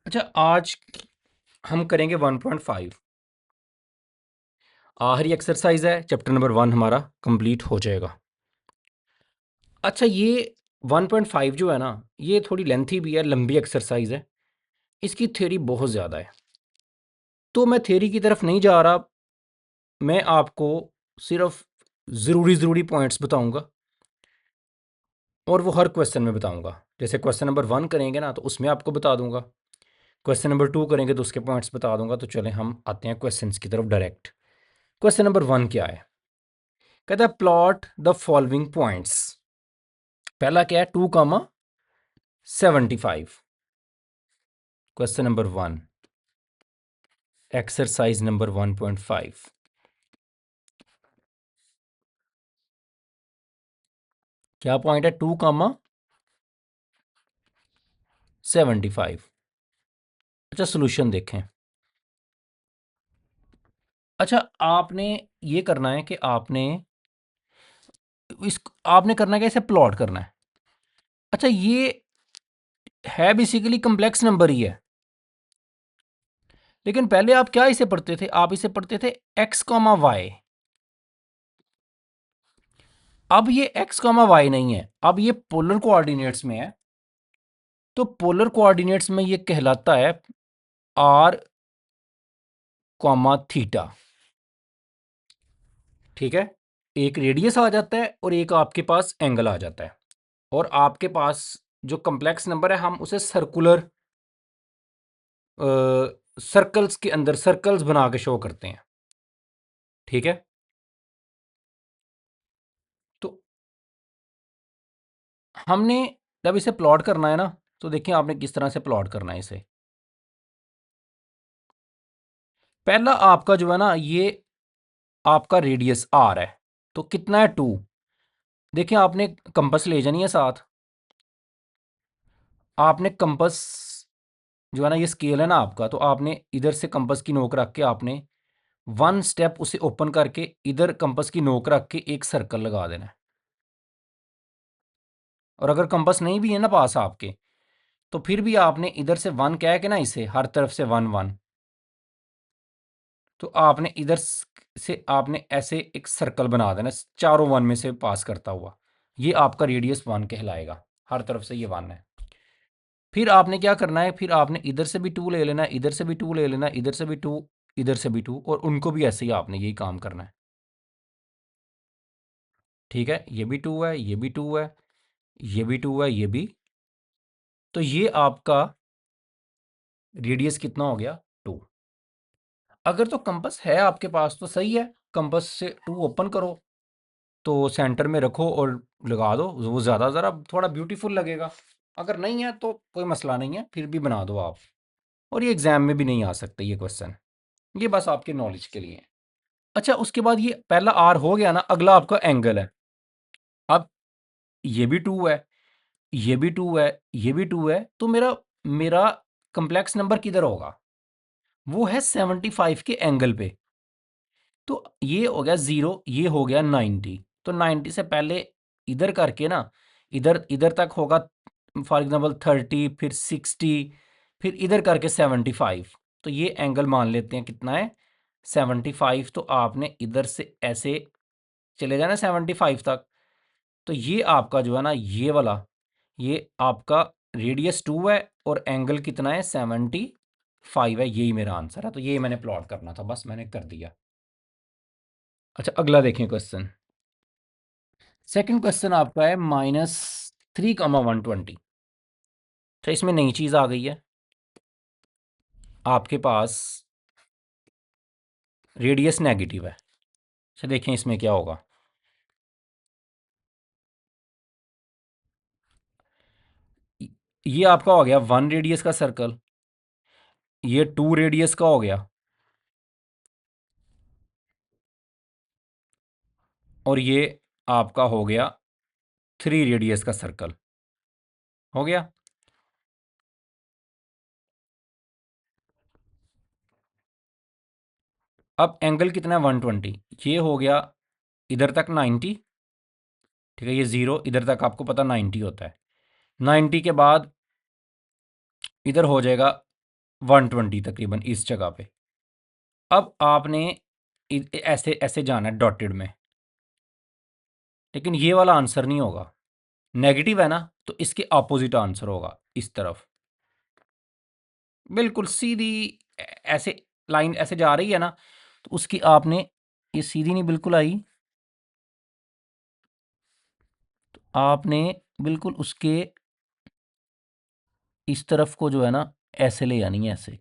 अच्छा, आज हम करेंगे 1.5। आखिरी एक्सरसाइज है, चैप्टर नंबर 1 हमारा कंप्लीट हो जाएगा। अच्छा, ये 1.5 जो है ना, ये थोड़ी लेंथी भी है, लंबी एक्सरसाइज है। इसकी थ्योरी बहुत ज़्यादा है, तो मैं थ्योरी की तरफ नहीं जा रहा। मैं आपको सिर्फ ज़रूरी पॉइंट्स बताऊंगा और वो हर क्वेश्चन में बताऊंगा। जैसे क्वेश्चन नंबर 1 करेंगे ना, तो उसमें आपको बता दूंगा। क्वेश्चन नंबर 2 करेंगे तो उसके पॉइंट्स बता दूंगा। तो चलें हम आते हैं क्वेश्चंस की तरफ डायरेक्ट। क्वेश्चन नंबर 1 क्या है? कहता है प्लॉट द फॉलोइंग पॉइंट्स। पहला क्या है? 2,75। Question number 1, exercise number 1.5। क्या पॉइंट है? 2,75। अच्छा, सोल्यूशन देखें। अच्छा, आपने ये करना है कि आपने करना है कि इसे प्लॉट करना है। अच्छा, ये है बेसिकली कम्प्लेक्स नंबर ही है, लेकिन पहले आप क्या इसे पढ़ते थे? आप इसे पढ़ते थे एक्स कॉमा वाई। अब ये एक्स कॉमा वाई नहीं है, अब ये पोलर कोऑर्डिनेट्स में है। तो पोलर कोऑर्डिनेट्स में ये कहलाता है आर कॉमा थीटा। ठीक है, एक रेडियस आ जाता है और एक आपके पास एंगल आ जाता है। और आपके पास जो कम्प्लेक्स नंबर है, हम उसे सर्कुलर सर्कल्स के अंदर सर्कल्स बना के शो करते हैं। ठीक है, तो हमने जब इसे प्लॉट करना है ना, तो देखिए आपने किस तरह से प्लॉट करना है इसे। पहला आपका जो है ना, ये आपका रेडियस आर है, तो कितना है? 2। देखिए, आपने कंपास ले जानी है साथ। आपने कंपास जो है ना, ये स्केल है ना आपका, तो आपने इधर से कंपास की नोक रख के आपने 1 स्टेप उसे ओपन करके इधर कंपास की नोक रख के एक सर्कल लगा देना है। और अगर कंपास नहीं भी है ना पास आपके, तो फिर भी आपने इधर से 1 कह के ना, इसे हर तरफ से 1 1, तो आपने इधर से आपने ऐसे एक सर्कल बना देना, चारों 1 में से पास करता हुआ। ये आपका रेडियस 1 कहलाएगा, हर तरफ से ये 1 है। फिर आपने क्या करना है? फिर आपने इधर से भी 2 ले लेना है, इधर से भी 2 ले लेना है, इधर से भी 2, इधर से भी 2, और उनको भी ऐसे ही आपने यही काम करना है। ठीक है, ये भी 2 है, ये भी 2 है, ये भी 2 है, ये भी। तो ये आपका रेडियस कितना हो गया? 2। अगर तो कंपास है आपके पास तो सही है, कंपास से 2 ओपन करो, तो सेंटर में रखो और लगा दो, वो ज़्यादा ज़रा थोड़ा ब्यूटीफुल लगेगा। अगर नहीं है तो कोई मसला नहीं है, फिर भी बना दो आप। और ये एग्ज़ाम में भी नहीं आ सकते ये क्वेश्चन, ये बस आपके नॉलेज के लिए है। अच्छा, उसके बाद ये पहला आर हो गया ना, अगला आपका एंगल है। अब ये भी 2 है, ये भी 2 है, ये भी 2 है, तो मेरा मेरा कॉम्प्लेक्स नंबर किधर होगा? वो है 75 के एंगल पे। तो ये हो गया 0, ये हो गया 90। तो 90 से पहले इधर करके ना, इधर इधर तक होगा फॉर एग्जांपल 30, फिर 60, फिर इधर करके 75। तो ये एंगल मान लेते हैं कितना है? 75। तो आपने इधर से ऐसे चले जाना 75 तक। तो ये आपका जो है ना, ये वाला, ये आपका रेडियस 2 है और एंगल कितना है? 75 है। यही मेरा आंसर है। तो ये मैंने प्लॉट करना था, बस मैंने कर दिया। अच्छा, अगला देखें क्वेश्चन। सेकंड क्वेश्चन आपका है -3,120। तो इसमें नई चीज़ आ गई है आपके पास, रेडियस नेगेटिव है। अच्छा, देखें इसमें क्या होगा। ये आपका हो गया 1 रेडियस का सर्कल, ये 2 रेडियस का हो गया, और ये आपका हो गया 3 रेडियस का सर्कल। हो गया। अब एंगल कितना है? 120। ये हो गया इधर तक 90। ठीक है, ये 0 इधर तक आपको पता 90 होता है। 90 के बाद इधर हो जाएगा 120 तकरीबन इस जगह पे। अब आपने ऐसे ऐसे जाना है डॉटेड में, लेकिन ये वाला आंसर नहीं होगा, नेगेटिव है ना, तो इसके ऑपोजिट आंसर होगा इस तरफ, बिल्कुल सीधी ऐसे लाइन ऐसे जा रही है ना, तो उसकी आपने, ये सीधी नहीं बिल्कुल आई, तो आपने बिल्कुल उसके इस तरफ को जो है ना ऐसे ले जानी है ऐसे,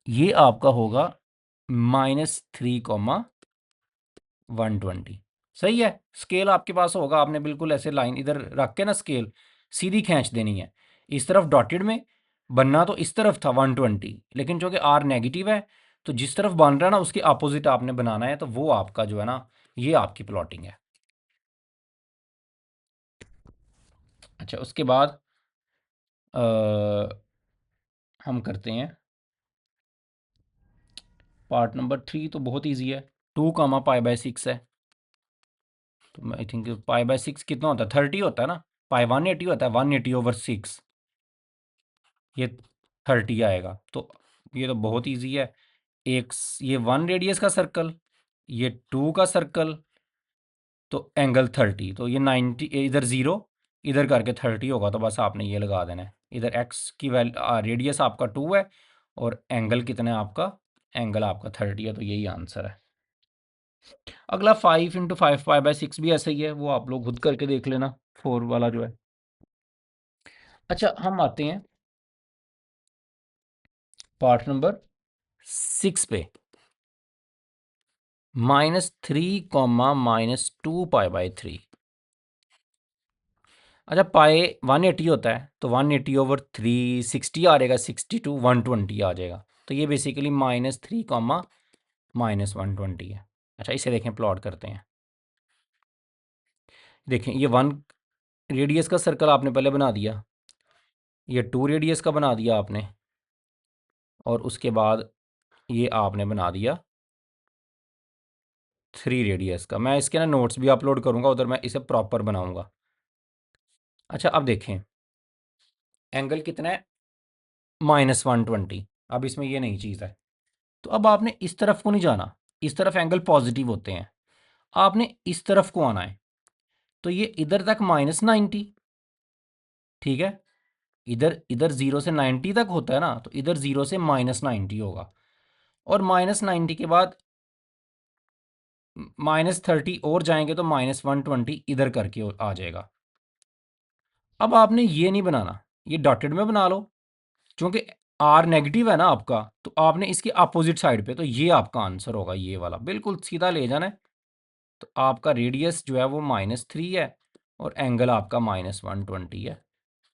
ये आपका होगा -3,120। सही है, स्केल आपके पास होगा, आपने बिल्कुल ऐसे लाइन इधर रख के ना स्केल सीधी खींच देनी है, इस तरफ डॉटेड में बनना तो इस तरफ था 120, लेकिन चूंकि आर नेगेटिव है तो जिस तरफ बन रहा है ना उसके अपोजिट आपने बनाना है, तो वो आपका जो है ना ये आपकी प्लॉटिंग है। अच्छा, उसके बाद हम करते हैं पार्ट नंबर 3, तो बहुत ईजी है, 2, π/6 है, तो मैं आई थिंक π/6 कितना होता है, 30 होता है ना, π 180 होता है, 180/6, ये 30 आएगा, तो ये तो बहुत ईजी है। ये 1 रेडियस का सर्कल, ये 2 का सर्कल, तो एंगल 30, तो ये 90, इधर 0 इधर करके 30 होगा, तो बस आपने ये लगा देना है, इधर एक्स की रेडियस आपका 2 है और एंगल कितना है आपका, एंगल आपका 30 है, तो यही आंसर है। अगला 5 × 5 π/6 भी ऐसा ही है, वो आप लोग खुद करके देख लेना, 4 वाला जो है। अच्छा, हम आते हैं पार्ट नंबर 6 पे, -3, -2π/3। अच्छा, पाए 180 होता है, तो 180/3 60 आ जाएगा, 62 120 आ जाएगा, तो ये बेसिकली -3, -120 है। अच्छा, इसे देखें, प्लॉट करते हैं। देखें, ये 1 रेडियस का सर्कल आपने पहले बना दिया, ये 2 रेडियस का बना दिया आपने, और उसके बाद ये आपने बना दिया 3 रेडियस का। मैं इसके ना नोट्स भी अपलोड करूँगा उधर, मैं इसे प्रॉपर बनाऊँगा। अच्छा, अब देखें, एंगल कितना है, -120, अब इसमें ये नई चीज़ है, तो अब आपने इस तरफ को नहीं जाना, इस तरफ एंगल पॉजिटिव होते हैं, आपने इस तरफ को आना है, तो ये इधर तक -90, ठीक है, इधर इधर 0 से 90 तक होता है ना, तो इधर 0 से -90 होगा, और -90 के बाद -30 और जाएंगे तो -120 इधर करके आ जाएगा। अब आपने ये नहीं बनाना, ये डॉटेड में बना लो, क्योंकि आर नेगेटिव है ना आपका, तो आपने इसके अपोजिट साइड पे, तो ये आपका आंसर होगा, ये वाला बिल्कुल सीधा ले जाना है, तो आपका रेडियस जो है वो -3 है और एंगल आपका -120 है,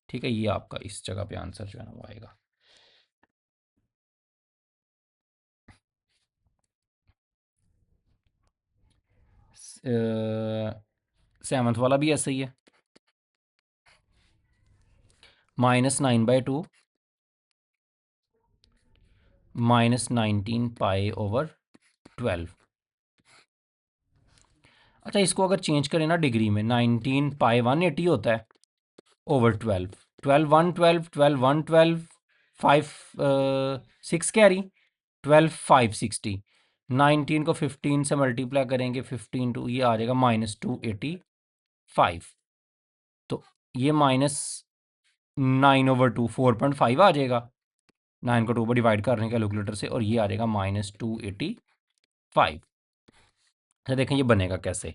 ठीक है, ये आपका इस जगह पे आंसर जो है ना वो आएगा। सेवन्थ वाला भी ऐसा ही है, -9/2 -19π/12। अच्छा, इसको अगर चेंज करें ना डिग्री में, 19π 180 होता है ओवर 12, 12 1 12 12 1 12 5 6 कैरी 12 5 60, 19 को 15 से मल्टीप्लाई करेंगे, 15 टू ये आ जाएगा -285, तो ये -9/2 4.5 आ जाएगा, 9 को 2 पर डिवाइड कर रहे हैं कैलकुलेटर से, और ये आ जाएगा -285। अच्छा, देखें ये बनेगा कैसे,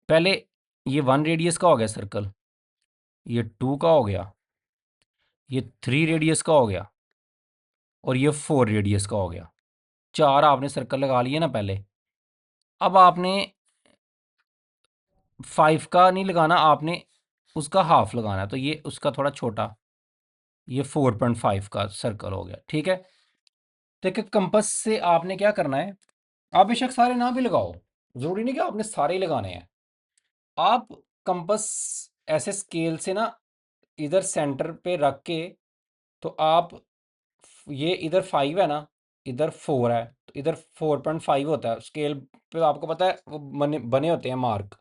पहले ये 1 रेडियस का हो गया सर्कल, ये 2 का हो गया, ये 3 रेडियस का हो गया, और ये 4 रेडियस का हो गया, 4 आपने सर्कल लगा लिए ना पहले। अब आपने 5 का नहीं लगाना, आपने उसका हाफ लगाना है, तो ये उसका थोड़ा छोटा, ये 4.5 का सर्कल हो गया, ठीक है। देखिए, कंपास से आपने क्या करना है, आप बेशक सारे ना भी लगाओ, ज़रूरी नहीं कि आपने सारे ही लगाने हैं, आप कंपास ऐसे स्केल से ना इधर सेंटर पे रख के, तो आप ये इधर 5 है ना, इधर 4 है, तो इधर 4.5 होता है स्केल पे, आपको पता है वो बने बने होते हैं मार्क,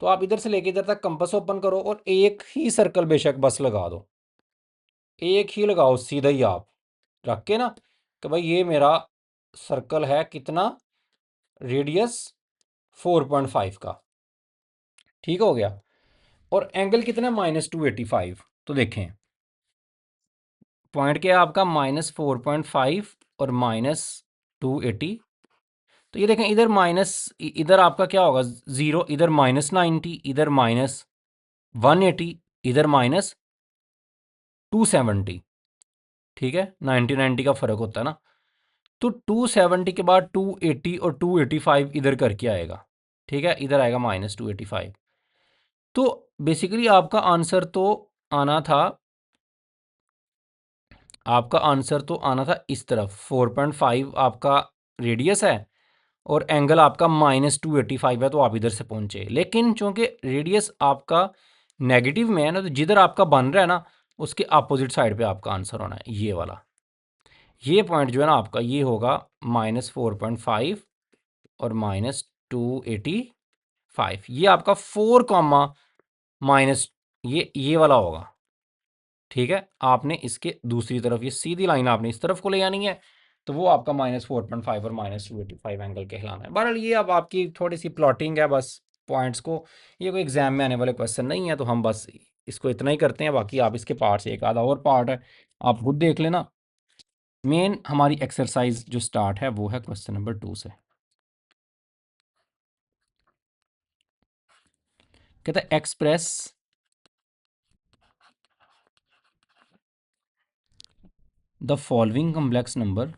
तो आप इधर से लेके इधर तक कंपास ओपन करो और एक ही सर्कल बेशक बस लगा दो, एक ही लगाओ सीधा ही आप रख के ना कि भाई ये मेरा सर्कल है कितना, रेडियस 4.5 का, ठीक हो गया। और एंगल कितना है -285। तो देखें पॉइंट क्या है आपका -4.5 और -280। तो ये देखें इधर माइनस, इधर आपका क्या होगा 0, इधर -90, इधर -180, इधर -270। ठीक है, 90 का फ़र्क होता है ना। तो 270 के बाद 280 और 285 इधर करके आएगा। ठीक है, इधर आएगा -285। तो बेसिकली आपका आंसर तो आना था, आपका आंसर तो आना था इस तरफ। 4.5 आपका रेडियस है और एंगल आपका -285 है, तो आप इधर से पहुंचे। लेकिन चूंकि रेडियस आपका नेगेटिव में है ना, तो जिधर आपका बन रहा है ना उसके अपोजिट साइड पे आपका आंसर होना है ये वाला। ये पॉइंट जो है ना आपका ये होगा -4.5 और -285। ये आपका 4 कॉमा माइनस ये वाला होगा। ठीक है, आपने इसके दूसरी तरफ ये सीधी लाइन आपने इस तरफ को ले आनी है, तो वो आपका -4.5 और -285 एंगल कहलाना है। बहरहाल ये अब आपकी थोड़ी सी प्लॉटिंग है बस पॉइंट्स को, ये कोई एग्जाम में आने वाले क्वेश्चन नहीं है, तो हम बस इसको इतना ही करते हैं। बाकी आप इसके पार्ट से एक आधा और पार्ट है आप खुद देख लेना। मेन हमारी एक्सरसाइज जो स्टार्ट है वो है क्वेश्चन नंबर 2 से। कहता है express the following complex number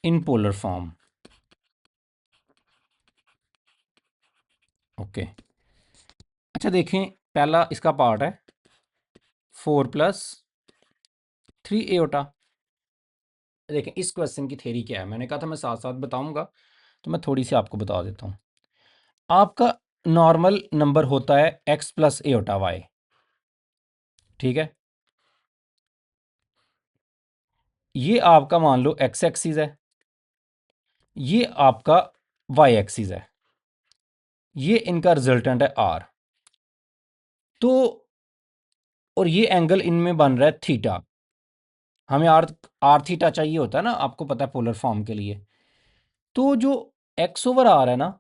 in polar form. Okay, अच्छा देखें पहला इसका पार्ट है 4+3 एओटा। देखें इस क्वेश्चन की थ्योरी क्या है, मैंने कहा था मैं साथ साथ बताऊंगा, तो मैं थोड़ी सी आपको बता देता हूँ। आपका नॉर्मल नंबर होता है x+a/y। ठीक है, ये आपका मान लो x एक्सिस है, ये आपका y एक्सिस है, ये इनका रिजल्टेंट है r। तो और ये एंगल इनमें बन रहा है थीटा। हमें आर थीटा चाहिए होता है ना, आपको पता है पोलर फॉर्म के लिए। तो जो x/r है ना,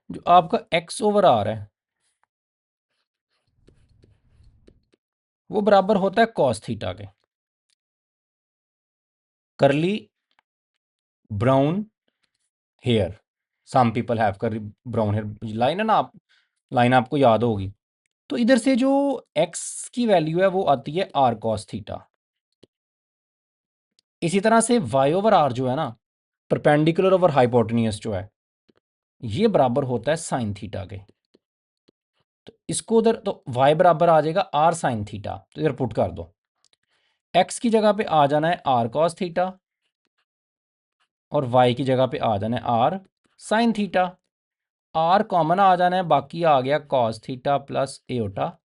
जो आपका x/r है वो बराबर होता है cos थीटा के। Curly brown hair, some people have curly brown hair, line है ना, आप लाइन आपको याद होगी। तो इधर से जो x की वैल्यू है वो आती है r cos थीटा। इसी तरह से y/r जो है ना, परपेंडिकुलर ओवर हाइपोटेन्यूज जो है, ये बराबर होता है साइन थीटा के। तो इसको उधर तो y बराबर आ जाएगा r साइन थीटा, तो इधर पुट कर दो। x की जगह पे आ जाना है r cos थीटा और y की जगह पे आ जाना है r sine theta. r common आ जाना है, बाकी आ गया cos theta plus iota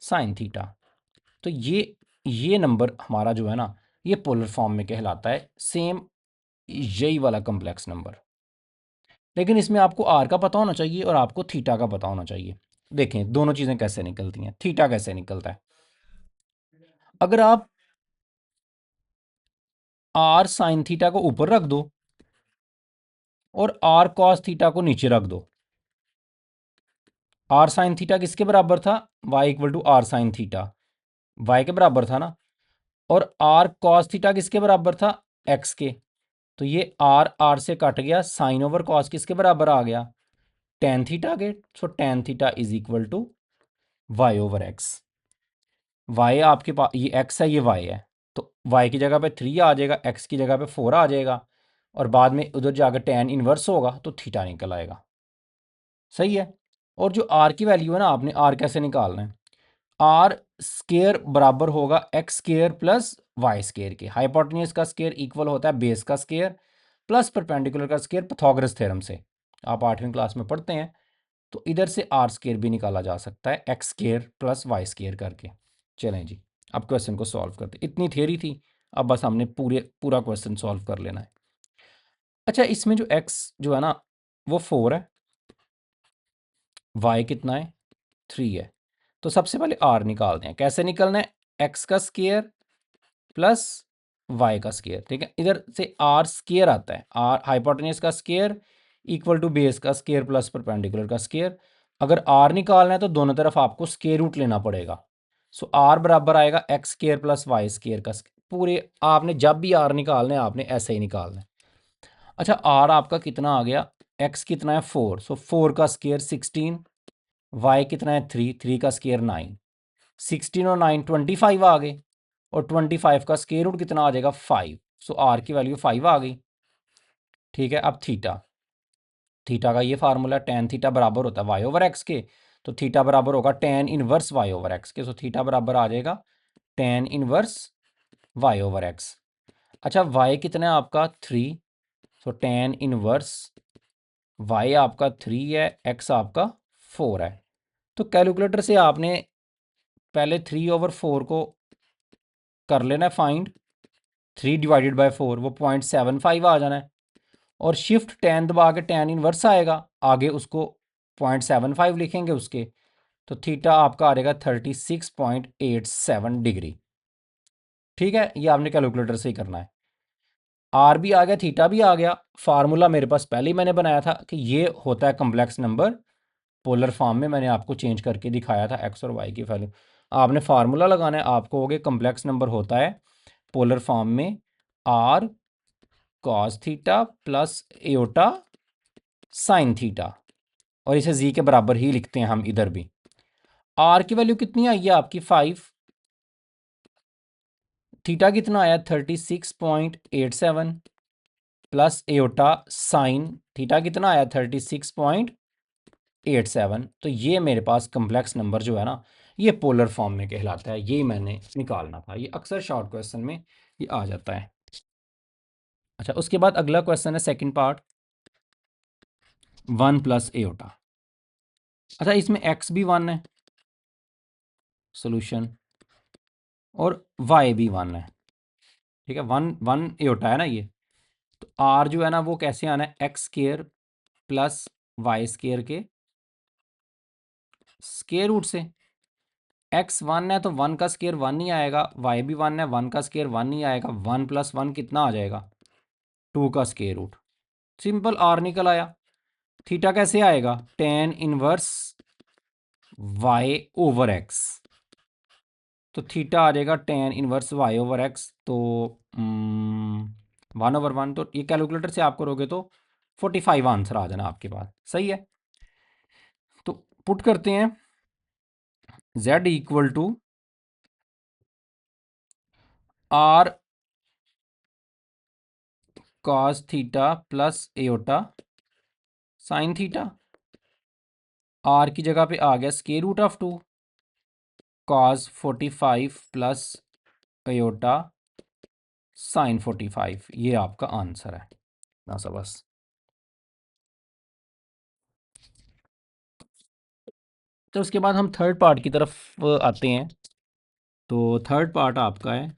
sine theta. तो ये नंबर हमारा जो है ना ये पोलर फॉर्म में कहलाता है, सेम यही वाला कॉम्प्लेक्स नंबर। लेकिन इसमें आपको आर का पता होना चाहिए और आपको थीटा का पता होना चाहिए। देखें दोनों चीज़ें कैसे निकलती हैं, थीटा कैसे निकलता है। अगर आप आर साइन थीटा को ऊपर रख दो और आर कॉस थीटा को नीचे रख दो। आर साइन थीटा किसके बराबर था, y=r साइन थीटा, y के बराबर था ना। और आर कॉस थीटा किसके बराबर था, x के। तो ये आर से कट गया, साइन ओवर कॉस किसके बराबर आ गया, टेन थीटा के। So tan theta is equal to y/x। y आपके पास ये x है, ये y है, तो y की जगह पे 3 आ जाएगा, x की जगह पे 4 आ जाएगा, और बाद में उधर जाकर टेन इनवर्स होगा तो थीटा निकल आएगा। सही है। और जो r की वैल्यू है ना, आपने r कैसे निकालना है, आर स्केयर बराबर होगा x square plus y square के। हाइपोटेन्यूज का स्केयर इक्वल होता है बेस का स्केयर, प्लस परपेंडिकुलर का स्क्वायर पाइथागोरस थ्योरम से, आप 8वीं क्लास में पढ़ते हैं। तो इधर से आर स्क्वायर भी निकाला जा सकता है x square plus y square करके। चलें जी, अब क्वेश्चन को सॉल्व करते, इतनी थियरी थी, अब बस हमने पूरा क्वेश्चन सॉल्व कर लेना है। अच्छा, इसमें जो एक्स जो है ना वो 4 है, वाई कितना है 3 है। तो सबसे पहले आर निकालते हैं। कैसे निकलना है? एक्स का स्क्वायर प्लस वाई का स्क्वायर, ठीक है। इधर से आर स्क्वायर आता है, आर हाइपोटेन्यूज का स्क्वायर इक्वल टू बेस का स्क्वायर प्लस परपेंडिकुलर का स्क्वायर। अगर आर निकालना है तो दोनों तरफ आपको स्क्वायर रूट लेना पड़ेगा। सो आर बराबर आएगा x square plus y square का पूरे, आपने जब भी आर निकालना है आपने ऐसे ही निकालना है। अच्छा, आर आपका कितना आ गया? एक्स कितना है 4, सो 4 का स्क्वायर 16, वाई कितना है 3, 3 का स्क्वायर 9, 16 और 9 25 आ गए, और 25 का स्क्वायर रूट कितना आ जाएगा 5। सो आर की वैल्यू 5 आ गई, ठीक है। अब थीटा, थीटा का ये फार्मूला टेन थीटा बराबर होता है वाई ओवर एक्स के, तो थीटा बराबर होगा tan inverse y over x के। सो थीटा बराबर आ जाएगा tan inverse y over x. अच्छा, वाई कितना है आपका 3, सो टेन इनवर्स वाई आपका 3 है, एक्स आपका 4 है। तो कैलकुलेटर से आपने पहले 3/4 को कर लेना है फाइंड, 3 डिवाइडेड बाय 4 वो 0.75 आ जाना है, और शिफ्ट 10 दबा के टेन इनवर्स आएगा, आगे उसको 0.75 लिखेंगे उसके, तो थीटा आपका आ जाएगा 36.87 डिग्री, ठीक है। ये आपने कैलकुलेटर से ही करना है। आर भी आ गया, थीटा भी आ गया। फार्मूला मेरे पास पहले ही मैंने बनाया था कि ये होता है कम्प्लेक्स नंबर, पोलर फॉर्म में मैंने आपको चेंज करके दिखाया था एक्स और वाई की वैल्यू। आपने फार्मूला लगाना है, आपको हो गया कम्प्लेक्स नंबर होता है पोलर फॉर्म में r cos theta plus iota sine theta, और इसे जी के बराबर ही लिखते हैं हम इधर भी। आर की वैल्यू कितनी आई है आपकी 5, थीटा कितना आया 36.87 प्लस एयोटा साइन थीटा कितना आया 36.87। तो ये मेरे पास कम्प्लेक्स नंबर जो है ना ये पोलर फॉर्म में कहलाता है, ये मैंने निकालना था। ये अक्सर शॉर्ट क्वेश्चन में ये आ जाता है। अच्छा, उसके बाद अगला क्वेश्चन है सेकंड पार्ट, 1 प्लस एयोटा। अच्छा, इसमें एक्स भी 1 है सोल्यूशन, और वाई भी 1 है, ठीक है। 1 1 एयोटा है ना ये, तो आर जो है ना वो कैसे आना है x square plus y square के स्क्वायर रूट से। एक्स 1 है तो 1 का स्क्वायर 1 ही आएगा, वाई भी 1 है, 1 का स्क्वायर 1 ही आएगा, 1 प्लस 1 कितना आ जाएगा 2 का स्क्वायर रूट, सिंपल आर निकल आया। थीटा कैसे आएगा tan inverse y over x, तो थीटा आ जाएगा tan inverse y over x, तो 1/1, तो ये कैलकुलेटर से आप करोगे तो 45 आंसर आ जाना आपके पास, सही है। तो पुट करते हैं z equal to r cos theta plus iota sine theta. R की जगह पे आ गया square root of 2 cos 45 plus iota sine 45, ये आपका आंसर है ना सा बस। तो उसके बाद हम थर्ड पार्ट की तरफ आते हैं। तो थर्ड पार्ट आपका है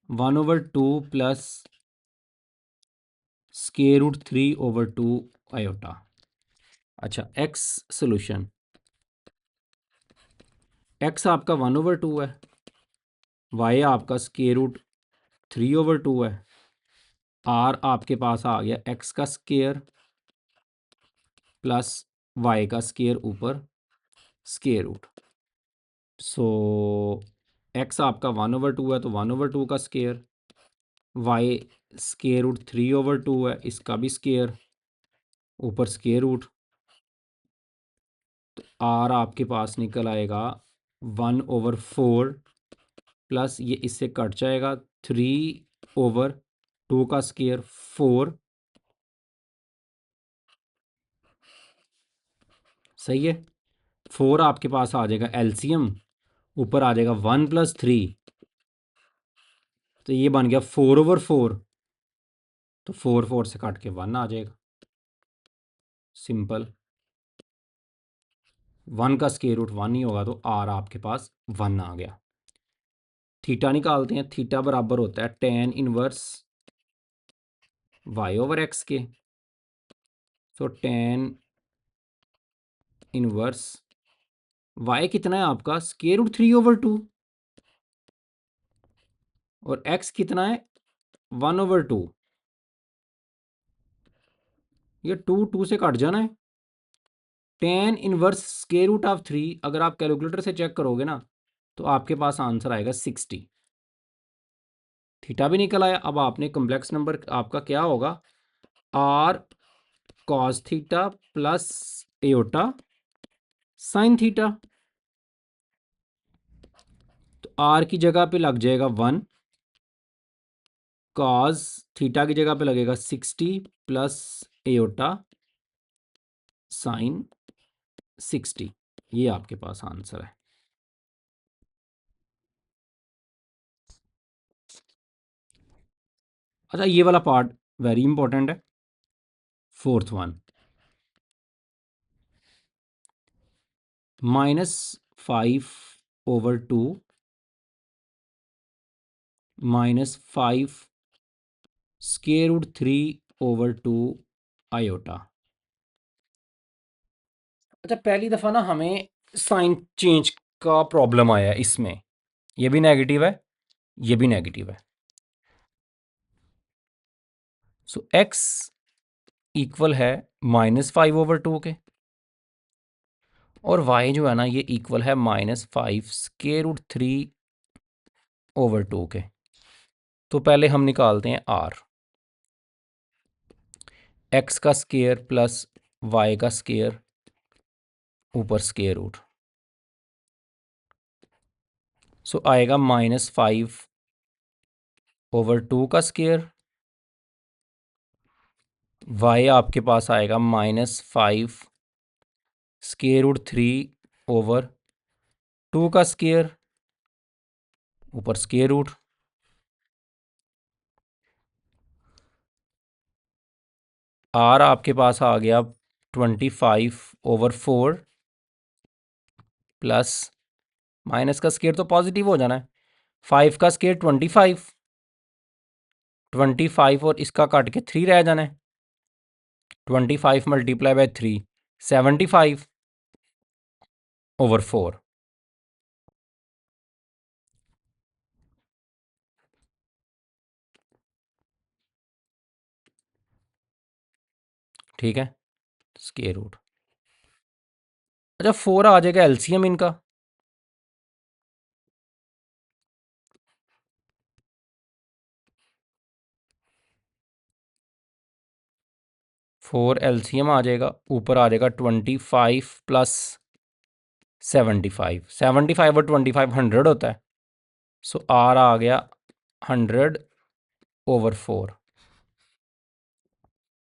1/2 प्लस स्क्वायर रूट 3/2 आयोटा। अच्छा, एक्स सोल्यूशन, एक्स आपका 1/2 है, वाई आपका स्क्वायर रूट 3/2 है, आर आपके पास आ गया एक्स का स्क्वायर प्लस वाई का स्क्वायर ऊपर स्क्वायर रूट। सो एक्स आपका 1/2 है तो 1/2 का स्क्वायर, वाई स्क्वायर रूट 3/2 है, इसका भी स्क्वायर ऊपर स्क्वायर रूट, तो आर आपके पास निकल आएगा 1/4 प्लस ये इससे कट जाएगा 3/2 का स्क्वायर 4, सही है। 4 आपके पास आ जाएगा एलसीएम, ऊपर आ जाएगा 1 + 3, तो ये बन गया 4/4, तो 4 से काट के 1 आ जाएगा, सिंपल। 1 का स्क्वायर रूट 1 ही होगा, तो आर आपके पास 1 आ गया। थीटा निकालते हैं। थीटा बराबर होता है tan inverse y over x के। तो tan इनवर्स y कितना है आपका, स्क्वायर रूट 3/2, और x कितना है 1/2। ये 2 से कट जाना है। tan inverse square root of 3 अगर आप कैलकुलेटर से चेक करोगे ना, तो आपके पास आंसर आएगा 60। थीटा भी निकल आया। अब आपने कॉम्प्लेक्स नंबर आपका क्या होगा, r cos theta plus iota sine theta. तो r की जगह पे लग जाएगा 1, cos थीटा की जगह पे लगेगा 60 प्लस एयोटा साइन 60। ये आपके पास आंसर है। अच्छा, ये वाला पार्ट वेरी इंपॉर्टेंट है। Fourth one, -5/2 -5 square root 3/2 iota. अच्छा, पहली दफ़ा ना हमें साइन चेंज का प्रॉब्लम आया है इसमें। ये भी नेगेटिव है, ये भी नेगेटिव है। सो x इक्वल है -5/2 के, और y जो है ना ये इक्वल है -5 स्क्वायर रूट 3/2 के। तो पहले हम निकालते हैं r, x का स्क्वायर प्लस y का स्क्वायर ऊपर स्क्वायर रूट। सो आएगा -5/2 का स्क्वायर, y आपके पास आएगा -5 स्क्वायर रूट 3/2 का स्क्वायर ऊपर स्क्वायर रूट। r आपके पास आ गया 25/4 प्लस माइनस का स्क्वायर तो पॉजिटिव हो जाना है, 5 का स्क्वायर 25 और इसका काट के 3 रह जाना है। 25 मल्टीप्लाई बाय 3 75/4। ठीक है, स्क्वायर रूट। अच्छा, 4 आ जाएगा एलसीएम इनका। फोर एलसीएम आ जाएगा, ऊपर आ जाएगा 25 प्लस 75 और 25 100 होता है। सो आर आ गया 100/4।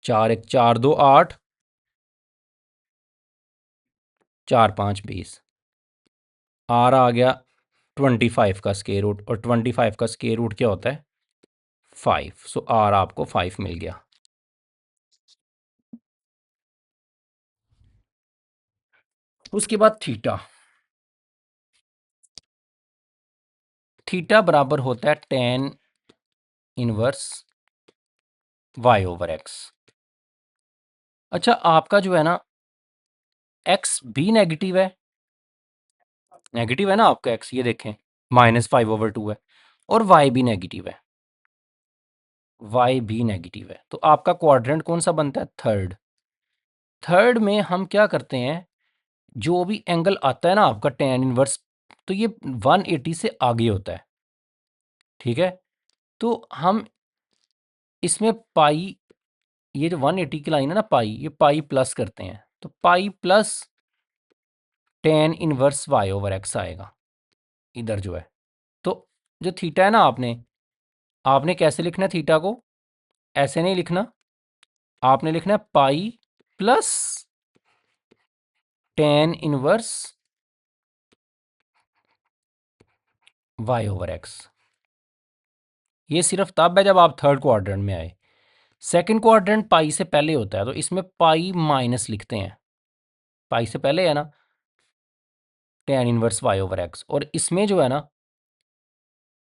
4 1 4 2 8, 4 5 20। आर आ गया 25 का स्क्वायर रूट, और 25 का स्क्वायर रूट क्या होता है 5। सो आर आपको 5 मिल गया। उसके बाद थीटा। थीटा बराबर होता है tan इनवर्स y/x। अच्छा, आपका जो है ना x भी नेगेटिव है, नेगेटिव है ना आपका x, ये देखें -5/2 है, और y भी नेगेटिव है, y भी नेगेटिव है। तो आपका क्वाड्रेंट कौन सा बनता है, थर्ड। थर्ड में हम क्या करते हैं, जो भी एंगल आता है ना आपका tan इनवर्स, तो ये 180 से आगे होता है। ठीक है, तो हम इसमें पाई, ये जो 180 की लाइन है ना पाई, ये पाई प्लस करते हैं, तो pi plus tan inverse y/x आएगा इधर जो है। तो जो थीटा है ना, आपने कैसे लिखना है थीटा को, ऐसे नहीं लिखना, आपने लिखना है pi plus tan inverse y/x। ये सिर्फ तब है जब आप थर्ड क्वाड्रेंट में आए। सेकंड क्वाड्रेंट पाई से पहले होता है, तो इसमें पाई माइनस लिखते हैं, पाई से पहले है ना tan inverse y over x, और इसमें जो है ना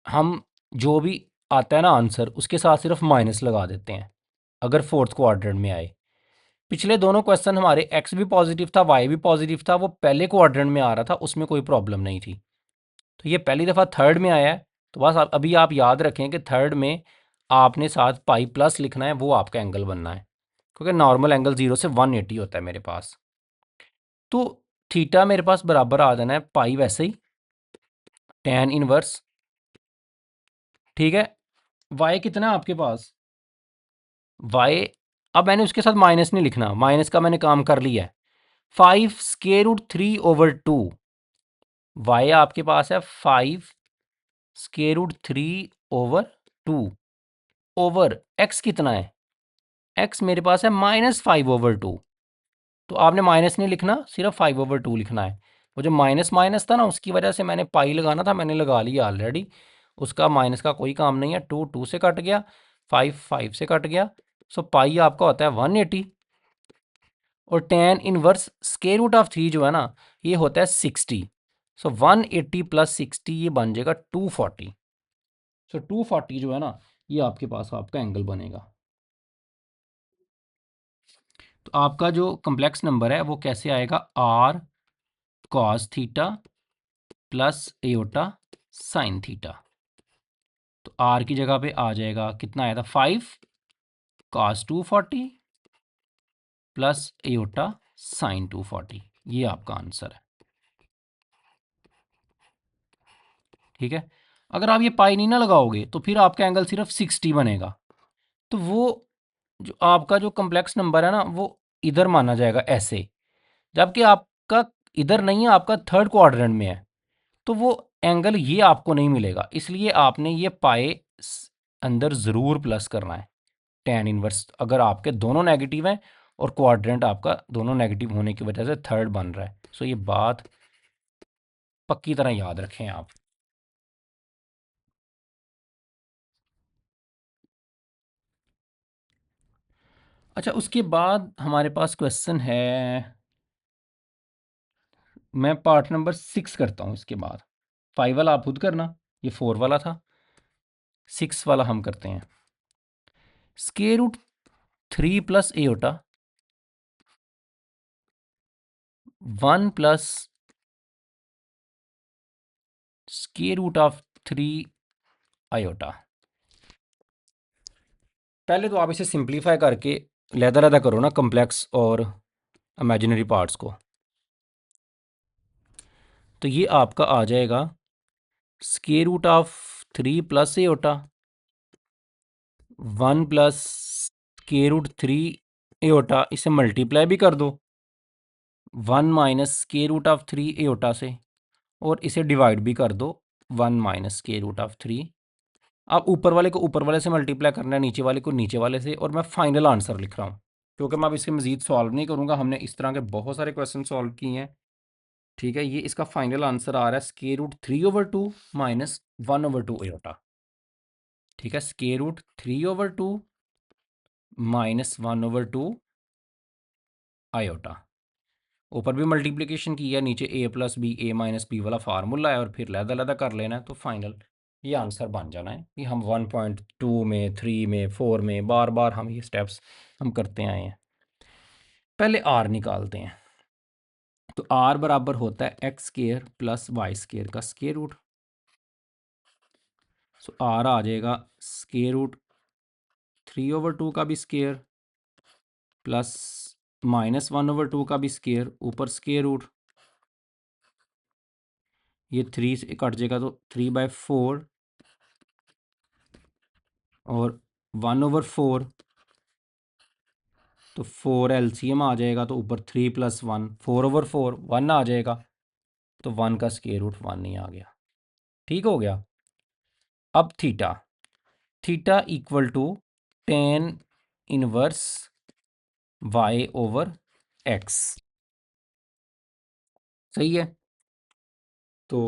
हम जो भी आता है ना आंसर उसके साथ सिर्फ माइनस लगा देते हैं अगर फोर्थ क्वाड्रेंट में आए। पिछले दोनों क्वेश्चन हमारे x भी पॉजिटिव था, y भी पॉजिटिव था, वो पहले क्वाड्रेंट में आ रहा था, उसमें कोई प्रॉब्लम नहीं थी। तो ये पहली दफ़ा थर्ड में आया है, तो बस अभी आप याद रखें कि थर्ड में आपने साथ पाई प्लस लिखना है, वो आपका एंगल बनना है, क्योंकि नॉर्मल एंगल 0 से 180 होता है मेरे पास। तो थीटा मेरे पास बराबर आ जाना है पाई वैसे ही tan इनवर्स, ठीक है। y कितना है आपके पास, y, अब मैंने उसके साथ माइनस नहीं लिखना, माइनस का मैंने काम कर लिया है। 5 स्केयर रूट 3 ओवर 2, y आपके पास है 5 square root 3 over 2, over x कितना है, x मेरे पास है -5/2। तो आपने माइनस नहीं लिखना, सिर्फ 5/2 लिखना है। वो जो माइनस माइनस था ना, उसकी वजह से मैंने पाई लगाना था, मैंने लगा लिया ऑलरेडी, उसका माइनस का कोई काम नहीं है। 2 2 से कट गया, 5 5 से कट गया, सो पाई आपका होता है 180। और tan inverse square root of 3 जो है ना, ये होता है 60। सो 180 + 60 ये बन जाएगा 240। सो 240 जो है ना, ये आपके पास आपका एंगल बनेगा। तो आपका जो कम्प्लेक्स नंबर है वो कैसे आएगा, r cos theta plus iota sine theta. तो r की जगह पे आ जाएगा, कितना आया था 5 cos 240 प्लस एयोटा साइन 240, ये आपका आंसर है, ठीक है। अगर आप ये पाई नहीं ना लगाओगे तो फिर आपका एंगल सिर्फ 60 बनेगा, तो वो जो आपका जो कम्प्लेक्स नंबर है ना, वो इधर माना जाएगा ऐसे, जबकि आपका इधर नहीं है, आपका थर्ड क्वाड्रेंट में है, तो वो एंगल ये आपको नहीं मिलेगा। इसलिए आपने ये पाए अंदर ज़रूर प्लस करना है, tan इनवर्स अगर आपके दोनों नेगेटिव हैं और क्वाड्रेंट आपका दोनों नेगेटिव होने की वजह से थर्ड बन रहा है। सो ये बात पक्की तरह याद रखें आप। अच्छा, उसके बाद हमारे पास क्वेश्चन है, मैं पार्ट नंबर 6 करता हूँ इसके बाद। 5 वाला आप खुद करना, ये 4 वाला था, 6 वाला हम करते हैं। Square root 3 plus iota 1 plus square root of 3 iota. पहले तो आप इसे सिंप्लीफाई करके लहदा करो ना कम्प्लेक्स और इमेजिनरी पार्ट्स को, तो ये आपका आ जाएगा square root of 3 plus iota 1 plus square root 3 iota, इसे मल्टीप्लाई भी कर दो 1 minus square root of 3 iota से, और इसे डिवाइड भी कर दो 1 माइनस स्क्वायर रूट ऑफ 3। अब ऊपर वाले को ऊपर वाले से मल्टीप्लाई करना है, नीचे वाले को नीचे वाले से, और मैं फाइनल आंसर लिख रहा हूँ, क्योंकि मैं अब इसके मज़ीद सॉल्व नहीं करूँगा, हमने इस तरह के बहुत सारे क्वेश्चन सॉल्व किए हैं, ठीक है। ये इसका फाइनल आंसर आ रहा है स्क्वायर रूट 3/2 माइनस 1/2 एयोटा, ठीक है। Square root 3/2 minus 1/2 iota. ऊपर भी मल्टीप्लिकेशन की है, नीचे a plus b a minus b वाला फार्मूला है, और फिर लहदा कर लेना है, तो फाइनल ये आंसर बन जाना है। ये हम 1.2 में, 3 में, 4 में बार बार हम ये स्टेप्स हम करते आए हैं। पहले r निकालते हैं, तो r बराबर होता है x square plus y square का स्क्वायर रूट। सो r आ जाएगा स्क्वायर रूट 3/2 का भी स्क्वायर प्लस माइनस 1/2 का भी स्क्वायर, ऊपर स्क्वायर रूट, ये 3 से कट जाएगा तो 3/4, और 1/4, तो 4 एलसीएम आ जाएगा, तो ऊपर 3 + 1, 4/4 1 आ जाएगा, तो 1 का स्क्वायर रूट 1 ही आ गया, ठीक हो गया। अब theta, theta equal to tan inverse y over x, सही है। तो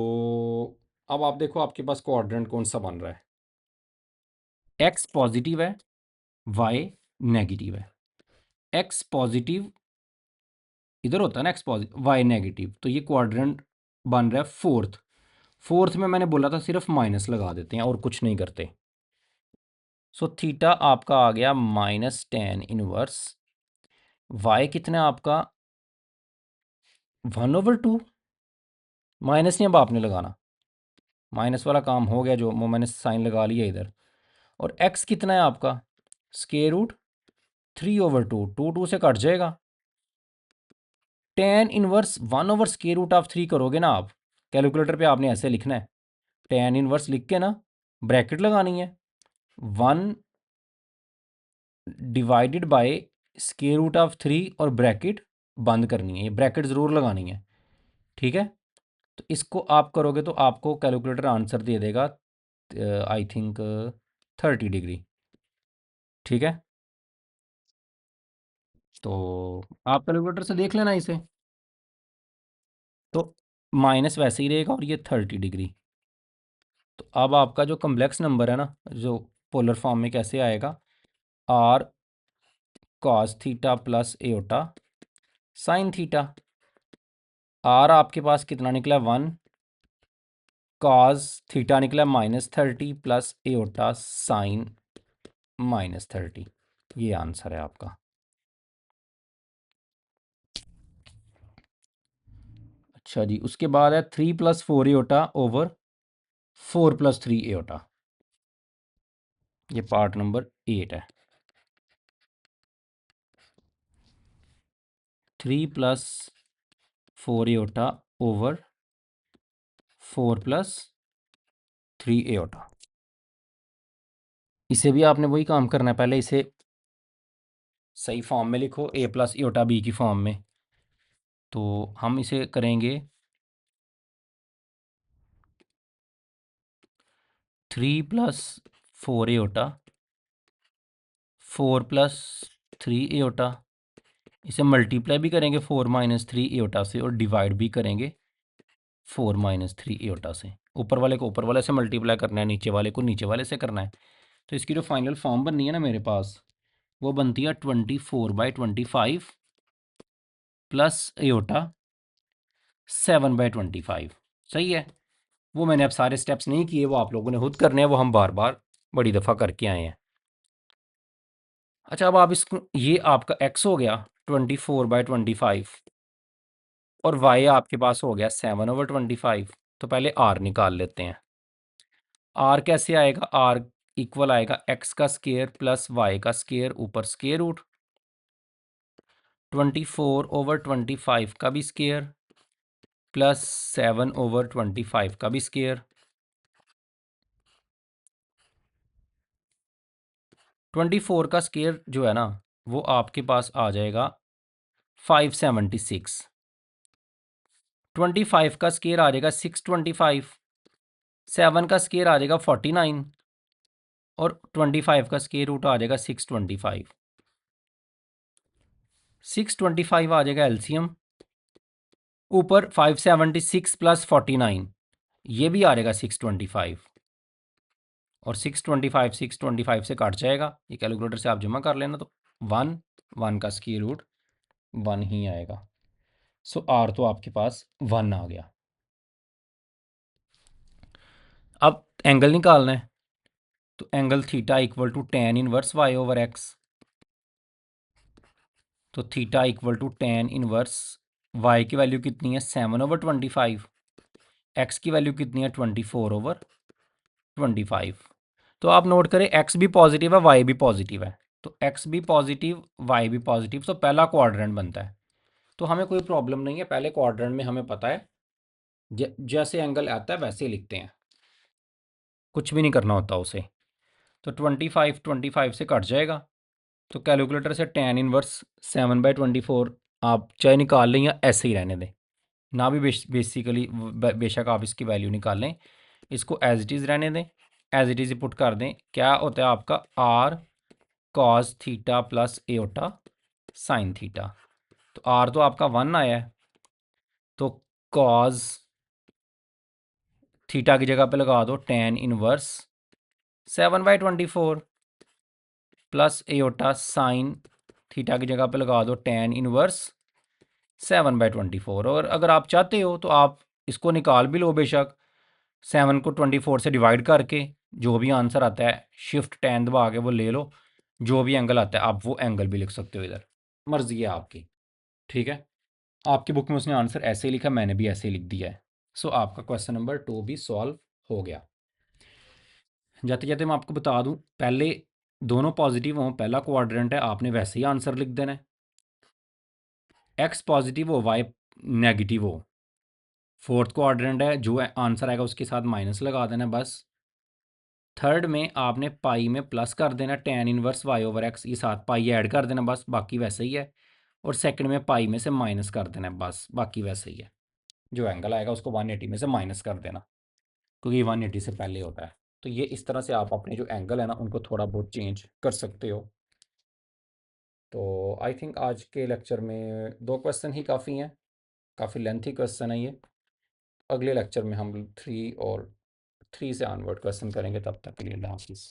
अब आप देखो आपके पास क्वाड्रेंट कौन सा बन रहा है, x पॉजिटिव है, y नेगेटिव है, एक्स पॉजिटिव इधर होता है ना, एक्स पॉजिटिव वाई नेगेटिव, तो ये क्वाड्रेंट बन रहा है फोर्थ। फोर्थ में मैंने बोला था सिर्फ माइनस लगा देते हैं और कुछ नहीं करते। सो थीटा आपका आ गया -tan−1, वाई कितना आपका 1/2, माइनस नहीं अब आपने लगाना, माइनस वाला काम हो गया, जो मैंने साइन लगा लिया इधर। और एक्स कितना है आपका √3/2, 2 से कट जाएगा। tan−1 1/√3 करोगे ना आप, कैलकुलेटर पे आपने ऐसे लिखना है, tan−1 लिख के ना ब्रैकेट लगानी है, 1 डिवाइडेड बाय √3 और ब्रैकेट बंद करनी है, ये ब्रैकेट ज़रूर लगानी है, ठीक है। तो इसको आप करोगे तो आपको कैलकुलेटर आंसर दे देगा आई थिंक 30 डिग्री, ठीक है। तो आप कैलकुलेटर से देख लेना इसे, तो माइनस वैसे ही रहेगा और ये 30 डिग्री। तो अब आपका जो कम्प्लेक्स नंबर है ना, जो पोलर फॉर्म में कैसे आएगा, r cos theta plus iota sine theta. r आपके पास कितना निकला 1, cos थीटा निकला -30 प्लस एओटा साइन -30, ये आंसर है आपका। अच्छा जी, उसके बाद है 3 + 4 एओटा ओवर 4 + 3 एओटा, ये पार्ट नंबर 8 है। 3 + 4 एओटा ओवर 4 + 3 एओटा, इसे भी आपने वही काम करना है, पहले इसे सही फॉर्म में लिखो, a + एओटा b की फॉर्म में। तो हम इसे करेंगे 3 + 4 एओटा 4 + 3 एओटा, इसे मल्टीप्लाई भी करेंगे 4 - 3 एओटा से और डिवाइड भी करेंगे 4 - 3 एओटा से। ऊपर वाले को ऊपर वाले से मल्टीप्लाई करना है, नीचे वाले को नीचे वाले से करना है। तो इसकी जो फाइनल फॉर्म बननी है ना मेरे पास, वो बनती है 24/25 प्लस एओटा 7/25, सही है। वो मैंने अब सारे स्टेप्स नहीं किए, वो आप लोगों ने खुद करने हैं, वो हम बार बार बड़ी दफ़ा करके आए हैं। अच्छा, अब आप इसको, ये आपका x हो गया 24/25 और y आपके पास हो गया 7/25। तो पहले r निकाल लेते हैं। r कैसे आएगा, r इक्वल आएगा x का स्केयर प्लस y का स्केयर ऊपर स्केयर रूट, 24/25 का भी स्केयर प्लस 7/25 का भी स्केयर, 24 का स्केयर जो है ना, वो आपके पास आ जाएगा 576, 25 का स्केयर आ जाएगा 625, 7 का स्केयर आ जाएगा 49 और 25 का स्केयर रूट आ जाएगा 625। 625 आ जाएगा एलसीएम, ऊपर 576 प्लस 49, ये भी आ जाएगा 625 और 625 से काट जाएगा, ये कैलकुलेटर से आप जमा कर लेना। तो 1 का स्क्वायर रूट 1 ही आएगा। सो आर तो आपके पास 1 आ गया। अब एंगल निकालना है, तो angle theta equal to tan−1 y/x, तो theta equal to tan−1 y की वैल्यू कितनी है 7/25, x की वैल्यू कितनी है 24/25। तो आप नोट करें x भी पॉजिटिव है y भी पॉजिटिव है, तो x भी पॉजिटिव y भी पॉजिटिव, तो पहला क्वाड्रेंट बनता है। तो हमें कोई प्रॉब्लम नहीं है, पहले क्वाड्रेंट में हमें पता है जैसे एंगल आता है वैसे ही लिखते हैं, कुछ भी नहीं करना होता उसे। तो 25 से कट जाएगा, तो कैलकुलेटर से tan−1 7/24 आप चाहे निकाल लें या ऐसे ही रहने दें, ना भी बेसिकली बेशक आप इसकी वैल्यू निकाल लें, इसको एज इट इज़ रहने दें, एज इट इज़ पुट कर दें। क्या होता है आपका r cos theta plus iota sine theta, तो r तो आपका 1 आया है, तो cos थीटा की जगह पे लगा दो tan−1 7/24, plus iota sine theta की जगह पे लगा दो tan इनवर्स 7/24। और अगर आप चाहते हो तो आप इसको निकाल भी लो बेशक, 7 को 24 से डिवाइड करके जो भी आंसर आता है शिफ्ट tan दबा के वो ले लो, जो भी एंगल आता है आप वो एंगल भी लिख सकते हो इधर, मर्जी है आपकी। ठीक है, आपकी बुक में उसने आंसर ऐसे ही लिखा, मैंने भी ऐसे ही लिख दिया है। सो आपका क्वेश्चन नंबर 2 भी सॉल्व हो गया। जाते जाते मैं आपको बता दूं, पहले दोनों पॉजिटिव हों, पहला क्वाड्रेंट है, आपने वैसे ही आंसर लिख देना है। एक्स पॉजिटिव हो वाई नेगेटिव हो, फोर्थ क्वाड्रेंट है, जो आंसर आएगा उसके साथ माइनस लगा देना बस। थर्ड में आपने पाई में प्लस कर देना tan inverse y over x, ये साथ पाई ऐड कर देना बस, बाकी वैसे ही है। और सेकंड में पाई में से माइनस कर देना बस, बाकी वैसे ही है। जो एंगल आएगा उसको 180 में से माइनस कर देना, क्योंकि 180 से पहले होता है। तो ये इस तरह से आप अपने जो एंगल है ना उनको थोड़ा बहुत चेंज कर सकते हो। तो आई थिंक आज के लेक्चर में 2 क्वेश्चन ही काफ़ी हैं, काफ़ी लेंथी क्वेश्चन है ये। अगले लेक्चर में हम 3 और 3 से ऑनवर्ड क्वेश्चन करेंगे, तब तक के लिए अल्लाह हाफिज़।